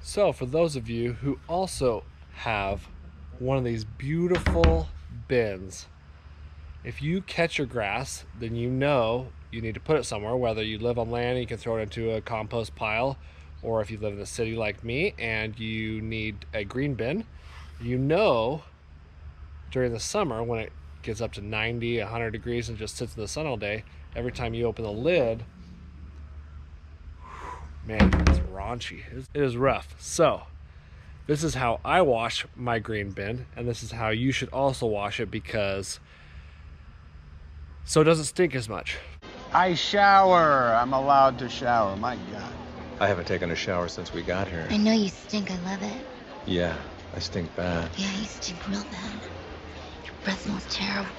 So for those of you who also have one of these beautiful bins, if you catch your grass, then you know you need to put it somewhere. Whether you live on land, you can throw it into a compost pile, or if you live in a city like me and you need a green bin, you know during the summer when it gets up to 90, 100 degrees and just sits in the sun all day, every time you open the lid, man, it's raunchy. It is rough. So this is how I wash my green bin, and this is how you should also wash it, because so it doesn't stink as much. I shower. I'm allowed to shower. My God. I haven't taken a shower since we got here. I know you stink. I love it. Yeah, I stink bad. Yeah, you stink real bad. Your breath smells terrible.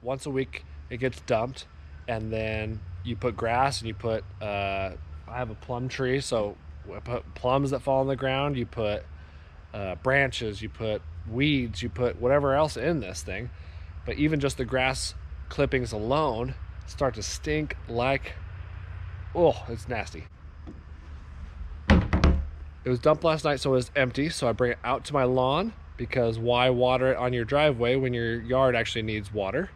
Once a week it gets dumped, and then you put grass and you put I have a plum tree, so I put plums that fall on the ground, you put branches, you put weeds, you put whatever else in this thing. But even just the grass clippings alone start to stink like, oh, it's nasty. It was dumped last night, so it was empty, so I bring it out to my lawn, because why water it on your driveway when your yard actually needs water?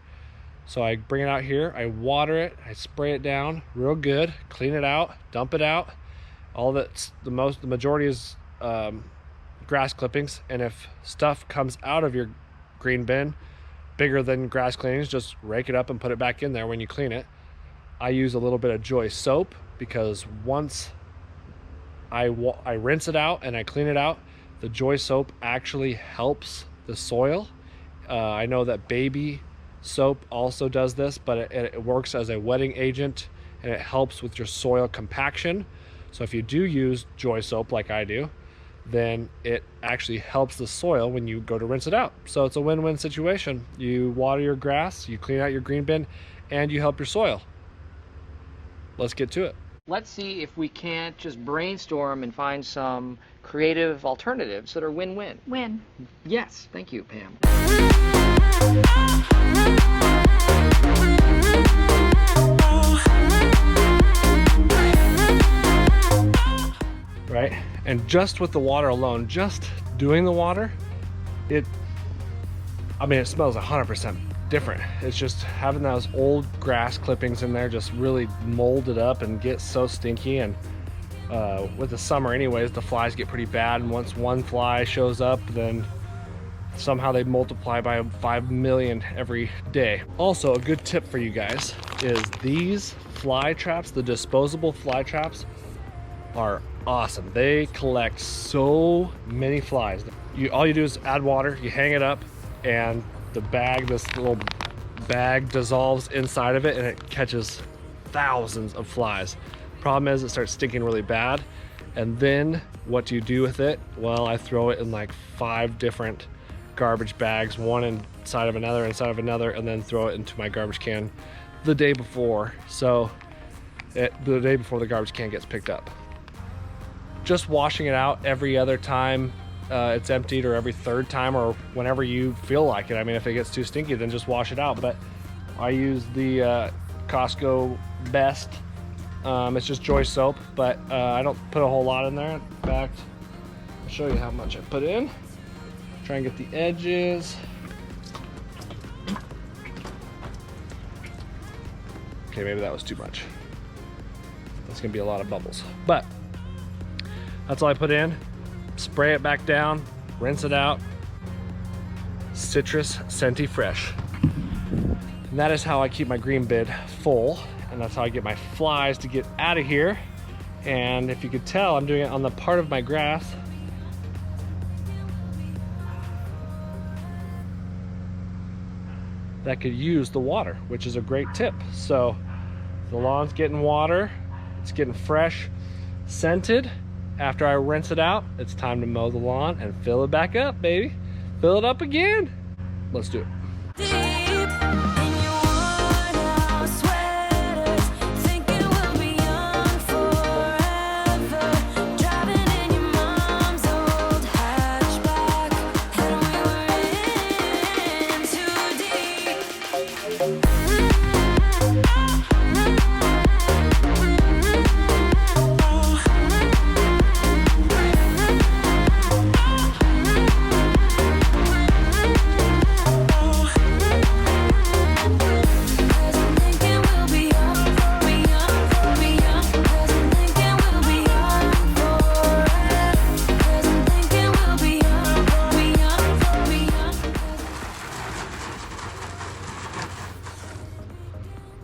So I bring it out here, I water it, I spray it down real good, clean it out, dump it out. All that's the majority is grass clippings, and if stuff comes out of your green bin bigger than grass cleanings, just rake it up and put it back in there when you clean it. I use a little bit of Joy soap, because once I rinse it out and I clean it out, the Joy soap actually helps the soil. I know that baby soap also does this, but it works as a wetting agent, and it helps with your soil compaction. So if you do use Joy soap like I do, then it actually helps the soil when you go to rinse it out. So it's a win-win situation. You water your grass, you clean out your green bin, and you help your soil. Let's get to it. Let's see if we can't just brainstorm and find some creative alternatives that are win-win. Win. Yes, thank you, Pam. Right? And just with the water alone, just doing the water, it smells 100% different. It's just having those old grass clippings in there just really mold it up and get so stinky. And with the summer anyways, the flies get pretty bad, and once one fly shows up, then somehow they multiply by 5 million every day. Also, a good tip for you guys is these fly traps, the disposable fly traps, are awesome. They collect so many flies. All you do is add water, you hang it up, and the bag, this little bag, dissolves inside of it, and it catches thousands of flies. Problem is, it starts stinking really bad. And then what do you do with it? Well, I throw it in like 5 different garbage bags, one inside of another, and then throw it into my garbage can the day before. So the day before the garbage can gets picked up. Just washing it out every other time it's emptied, or every 3rd time, or whenever you feel like it. I mean, if it gets too stinky, then just wash it out. But I use the Costco Best. It's just Joy soap, but I don't put a whole lot in there. In fact, I'll show you how much I put in. Try and get the edges. Okay, maybe that was too much. That's gonna be a lot of bubbles, but that's all I put in. Spray it back down, rinse it out. Citrus Scenty Fresh. And that is how I keep my green bin full, and that's how I get my flies to get out of here. And if you could tell, I'm doing it on the part of my grass that could use the water, which is a great tip. So the lawn's getting water, it's getting fresh, scented. After I rinse it out, it's time to mow the lawn and fill it back up, baby. Fill it up again. Let's do it.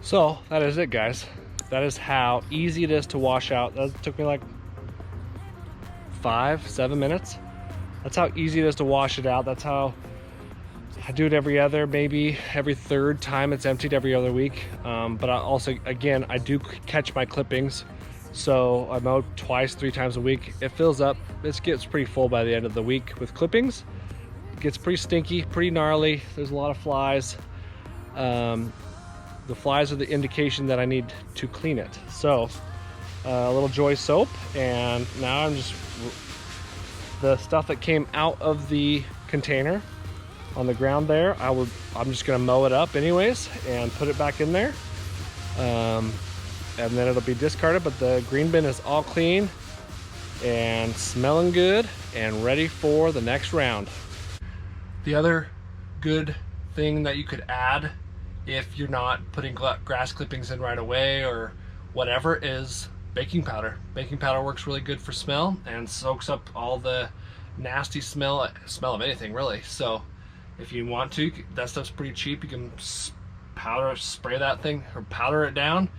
So that is it, guys. That is how easy it is to wash out. That took me like 5-7 minutes. That's how easy it is to wash it out. That's how I do it every other, maybe every third time it's emptied every other week. But I also, again, I do catch my clippings. So I mow twice, 3 times a week. It fills up. It gets pretty full by the end of the week with clippings. It gets pretty stinky, pretty gnarly. There's a lot of flies. The flies are the indication that I need to clean it. So a little Joy soap, and now I'm just, the stuff that came out of the container on the ground there, I'm just gonna mow it up anyways and put it back in there. And then it'll be discarded, but the green bin is all clean and smelling good and ready for the next round. The other good thing that you could add if you're not putting grass clippings in right away or whatever is baking powder. Baking powder works really good for smell and soaks up all the nasty smell of anything, really. So if you want to, that stuff's pretty cheap. You can spray that thing or powder it down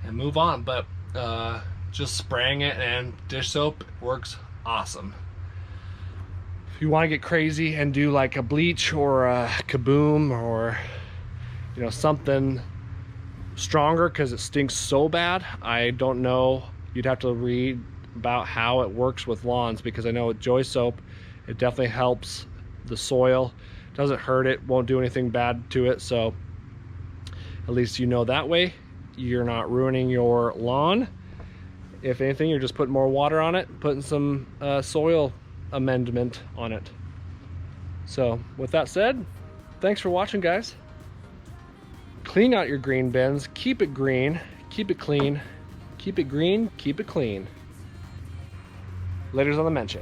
and move on. But just spraying it and dish soap works awesome. If you want to get crazy and do like a bleach or a kaboom or something stronger because it stinks so bad, I don't know. You'd have to read about how it works with lawns, because I know with Joy soap it definitely helps the soil, doesn't hurt it, won't do anything bad to it. So at least that way you're not ruining your lawn. If anything, you're just putting more water on it, putting some soil amendment on it. So with that said, thanks for watching, guys. Clean out your green bins, keep it green, keep it clean, keep it green, keep it clean. Laters on the Menche.